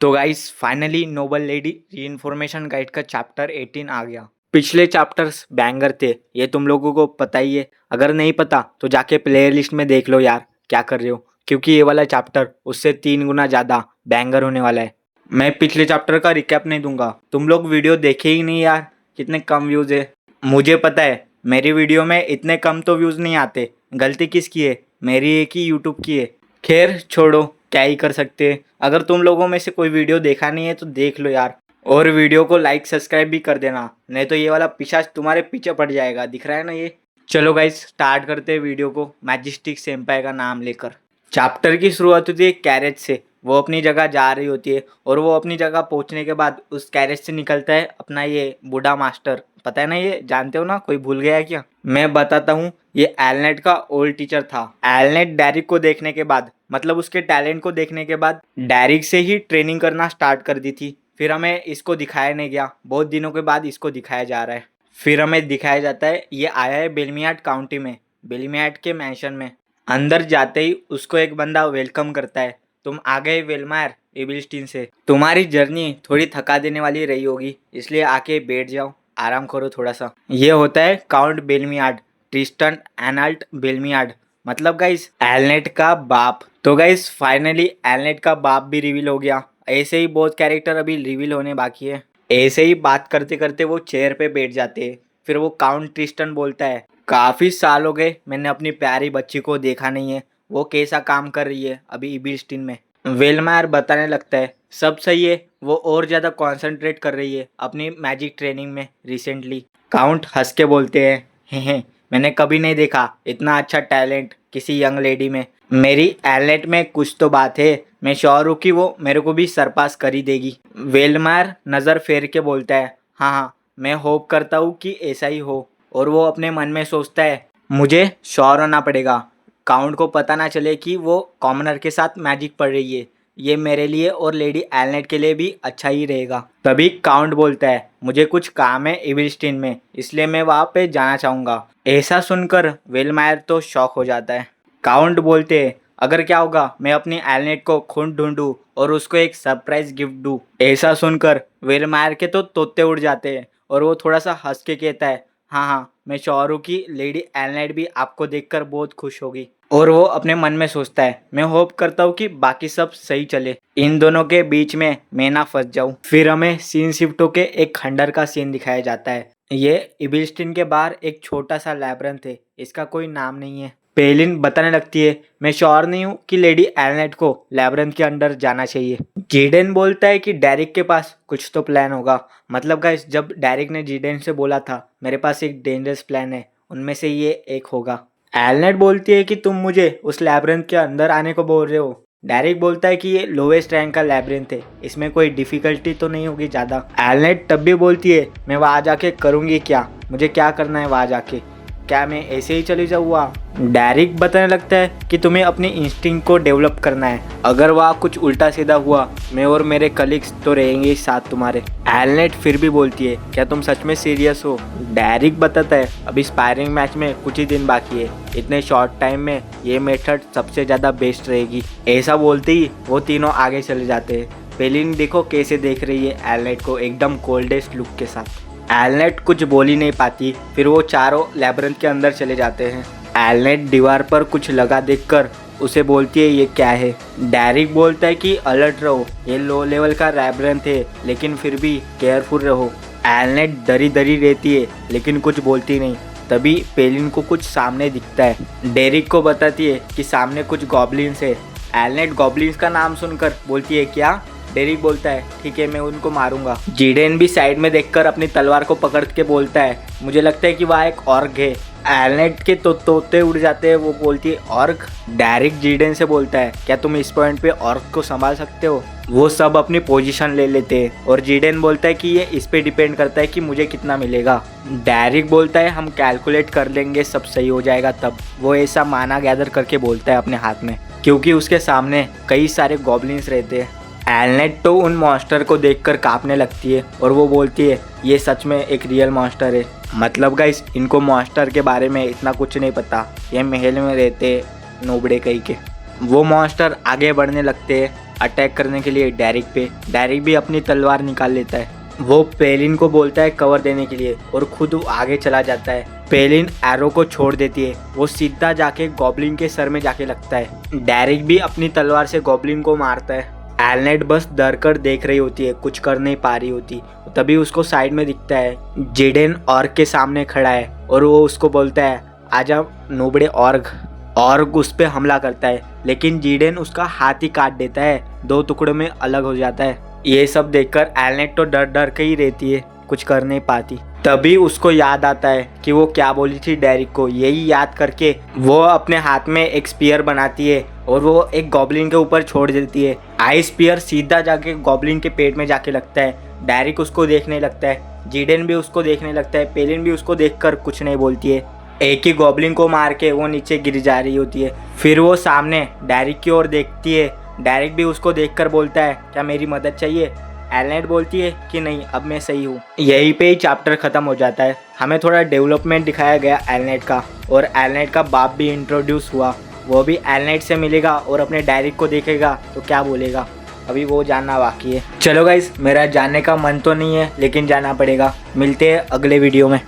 तो guys finally noble lady reinformation guide का chapter 18 आ गया। पिछले चैप्टर्स बैंगर थे, ये तुम लोगों को पता ही है। अगर नहीं पता तो जाके प्लेयर लिस्ट में देख लो यार, क्या कर रहे हो, क्योंकि ये वाला चैप्टर उससे 3 गुना ज़्यादा बैंगर होने वाला है। मैं पिछले चैप्टर का रिकैप नहीं दूंगा, तुम लोग वीडियो देखे ही नहीं यार, कितने कम व्यूज़ है। मुझे पता है मेरी वीडियो में इतने कम तो व्यूज़ नहीं आते, गलती किसकी है, मेरी एक ही यूट्यूब की है। खैर छोड़ो, क्या ही कर सकते हैं। अगर तुम लोगों में से कोई वीडियो देखा नहीं है तो देख लो यार, और वीडियो को लाइक सब्सक्राइब भी कर देना, नहीं तो ये वाला पिशाच तुम्हारे पीछे पड़ जाएगा। दिख रहा है ना ये। चलो गाइस स्टार्ट करते हैं वीडियो को मैजेस्टिक सेंपाई का नाम लेकर। चैप्टर की शुरुआत होती है कैरेज से। वो अपनी जगह जा रही होती है और वो अपनी जगह पहुंचने के बाद उस कैरेज से निकलता है अपना ये बूढ़ा मास्टर। पता है ना, ये जानते हो ना, कोई भूल गया क्या? मैं बताता हूँ। ये एलनेट का ओल्ड टीचर था। एलनेट डैरिक को देखने के बाद, मतलब उसके टैलेंट को देखने के बाद डैरिक से ही ट्रेनिंग करना स्टार्ट कर दी थी। फिर हमें इसको दिखाया नहीं गया, बहुत दिनों के बाद इसको दिखाया जा रहा है। फिर हमें दिखाया जाता है ये आया है बेलमियाट काउंटी में, बेलमियाट के मैंशन में। अंदर जाते ही उसको एक बंदा वेलकम करता है। तुम आ गए वेलमायर एबिलस्टीन से, तुम्हारी जर्नी थोड़ी थका देने वाली रही होगी, इसलिए आके बैठ जाओ, आराम करो थोड़ा सा। ये होता है काउंट बेलमियाड, ट्रिस्टन एनाल्ट बेलमियाड, मतलब गाइस एलनेट का बाप। तो गाइस फाइनली एलनेट का बाप भी रिवील हो गया। ऐसे ही बहुत कैरेक्टर अभी रिवील होने बाकी है। ऐसे ही बात करते करते वो चेयर पे बैठ जाते हैं। फिर वो काउंट ट्रिस्टन बोलता है, काफ़ी साल हो गए मैंने अपनी प्यारी बच्ची को देखा नहीं है, वो कैसा काम कर रही है अभी इबिलस्टीन में। वेलमायर बताने लगता है सब सही है, वो और ज़्यादा कंसंट्रेट कर रही है अपनी मैजिक ट्रेनिंग में रिसेंटली। काउंट हंस के बोलते हैं, हे मैंने कभी नहीं देखा इतना अच्छा टैलेंट किसी यंग लेडी में। मेरी एलनेट में कुछ तो बात है, मैं श्योर हूँ कि वो मेरे को भी सरपास कर ही देगी। वेलमायर नज़र फेर के बोलता है, हाँ हाँ मैं होप करता हूँ कि ऐसा ही हो। और वो अपने मन में सोचता है मुझे श्योर होना पड़ेगा, काउंट को पता ना चले कि वो कॉमनर के साथ मैजिक पढ़ रही है। ये मेरे लिए और लेडी एलनेट के लिए भी अच्छा ही रहेगा। तभी काउंट बोलता है, मुझे कुछ काम है इविलस्टीन में, इसलिए मैं वहाँ पे जाना चाहूँगा। ऐसा सुनकर वेलमायर तो शॉक हो जाता है। काउंट बोलते हैं, अगर क्या होगा मैं अपनी एलनेट को खून ढूंढूं और उसको एक सरप्राइज गिफ्ट दूं। ऐसा सुनकर वेलमायर के तो तोते उड़ जाते हैं और वो थोड़ा सा हंस के कहता है, हाँ हाँ मैं श्योर हूँ कि लेडी एलनेट भी आपको देखकर बहुत खुश होगी। और वो अपने मन में सोचता है, मैं होप करता हूँ कि बाकी सब सही चले, इन दोनों के बीच में मैं ना फंस जाऊँ। फिर हमें सीन शिफ्ट होके एक खंडर का सीन दिखाया जाता है। ये इबिलस्टीन के बाहर एक छोटा सा लैब्रिंथ है, इसका कोई नाम नहीं है। पेलिन बताने लगती है, मैं श्योर नहीं हूँ कि लेडी एलनेट को लैब्रिंथ के अंदर जाना चाहिए। जीडेन बोलता है कि डैरिक के पास कुछ तो प्लान होगा। मतलब गाइस जब डैरिक ने जीडेन से बोला था मेरे पास एक डेंजरस प्लान है, उनमें से ये एक होगा। एलनेट बोलती है कि तुम मुझे उस लैब्रिंथ के अंदर आने को बोल रहे हो। डैरिक बोलता है कि ये लोवेस्ट रैंक का लैब्रिंथ है, इसमें कोई डिफिकल्टी तो नहीं होगी ज़्यादा। एलनेट तब भी बोलती है, मैं वहाँ जाके करूँगी क्या, मुझे क्या करना है वहाँ जाके, क्या मैं ऐसे ही चली जाऊँगा? डैरिक बताने लगता है कि तुम्हें अपनी इंस्टिंक्ट को डेवलप करना है, अगर वहाँ कुछ उल्टा सीधा हुआ मैं और मेरे कलीग्स तो रहेंगे साथ तुम्हारे। एलनेट फिर भी बोलती है, क्या तुम सच में सीरियस हो? डैरिक बताता है, अभी स्पायरिंग मैच में कुछ ही दिन बाकी है, इतने शॉर्ट टाइम में ये मेथड सबसे ज़्यादा बेस्ट रहेगी। ऐसा बोलते ही वो तीनों आगे चले जाते हैं। पेलिन देखो कैसे देख रही है एलनेट को एकदम कोल्डेस्ट लुक के साथ। एलनेट कुछ बोल ही नहीं पाती। फिर वो चारों लैब्रिंथ के अंदर चले जाते हैं। एलनेट दीवार पर कुछ लगा देखकर उसे बोलती है, ये क्या है? डैरिक बोलता है कि अलर्ट रहो, ये लो लेवल का लैब्रिंथ है, लेकिन फिर भी केयरफुल रहो। एलनेट डरी डरी रहती है लेकिन कुछ बोलती नहीं। तभी पेलिन को कुछ सामने दिखता है। डैरिक को बताती है कि सामने कुछ गॉब्लिन्स है। एलनेट गॉब्लिन्स का नाम सुनकर बोलती है, क्या? डैरिक बोलता है, ठीक है मैं उनको मारूंगा। जीडेन भी साइड में देखकर अपनी तलवार को पकड़ के बोलता है, मुझे लगता है कि वहाँ एक ऑर्ग है। एलनेट के तो तोते उड़ जाते हैं, वो बोलती है ऑर्ग? डैरिक जीडेन से बोलता है, क्या तुम इस पॉइंट पे ऑर्ग को संभाल सकते हो? वो सब अपनी पोजीशन ले लेते हैं और जीडेन बोलता है कि ये इस पे डिपेंड करता है कि मुझे कितना मिलेगा। डैरिक बोलता है, हम कैलकुलेट कर लेंगे, सब सही हो जाएगा तब। वो ऐसा माना गैदर करके बोलता है अपने हाथ में, क्योंकि उसके सामने कई सारे गॉब्लिन्स रहते हैं। एलनेट तो उन मॉन्स्टर को देखकर कांपने लगती है और वो बोलती है, ये सच में एक रियल मॉन्स्टर है। मतलब गाइस इनको मॉन्स्टर के बारे में इतना कुछ नहीं पता, ये महल में रहते नोबड़े कहीं के। वो मॉन्स्टर आगे बढ़ने लगते हैं अटैक करने के लिए डेरिक पे। डेरिक भी अपनी तलवार निकाल लेता है। वो पेलिन को बोलता है कवर देने के लिए और खुद आगे चला जाता है। पेलिन एरो को छोड़ देती है, वो सीधा जाके गॉब्लिन के सर में जाके लगता है। डेरिक भी अपनी तलवार से गॉब्लिन को मारता है। एलनेट बस डर कर देख रही होती है, कुछ कर नहीं पा रही होती। तभी उसको साइड में दिखता है जिडेन ऑर्ग के सामने खड़ा है और वो उसको बोलता है आजा नोबड़े ऑर्ग। ऑर्ग उस पर हमला करता है लेकिन जिडेन उसका हाथ ही काट देता है, 2 टुकड़ों में अलग हो जाता है। ये सब देखकर एलनेट तो डर डर के ही रहती है, कुछ कर नहीं पाती। तभी उसको याद आता है कि वो क्या बोली थी डेरिक को। यही याद करके वो अपने हाथ में एक स्पीयर बनाती है और वो एक गॉब्लिन के ऊपर छोड़ देती है। आई स्पीयर सीधा जाके गॉब्लिन के पेट में जाके लगता है। डेरिक उसको देखने लगता है, जिडेन भी उसको देखने लगता है, पेलिन भी उसको देखकर कुछ नहीं बोलती है। एक ही गॉब्लिन को मार के वो नीचे गिर जा रही होती है। फिर वो सामने डेरिक की ओर देखती है। डेरिक भी उसको देखकर बोलता है क्या मेरी मदद चाहिए। एलनेट बोलती है कि नहीं, अब मैं सही हूँ। यहीं पे ही चैप्टर ख़त्म हो जाता है। हमें थोड़ा डेवलपमेंट दिखाया गया एलनेट का, और एलनेट का बाप भी इंट्रोड्यूस हुआ। वो भी एलनेट से मिलेगा और अपने डेरिक को देखेगा तो क्या बोलेगा, अभी वो जानना बाकी है। चलो गाइस, मेरा जानने का मन तो नहीं है लेकिन जाना पड़ेगा। मिलते हैं अगले वीडियो में।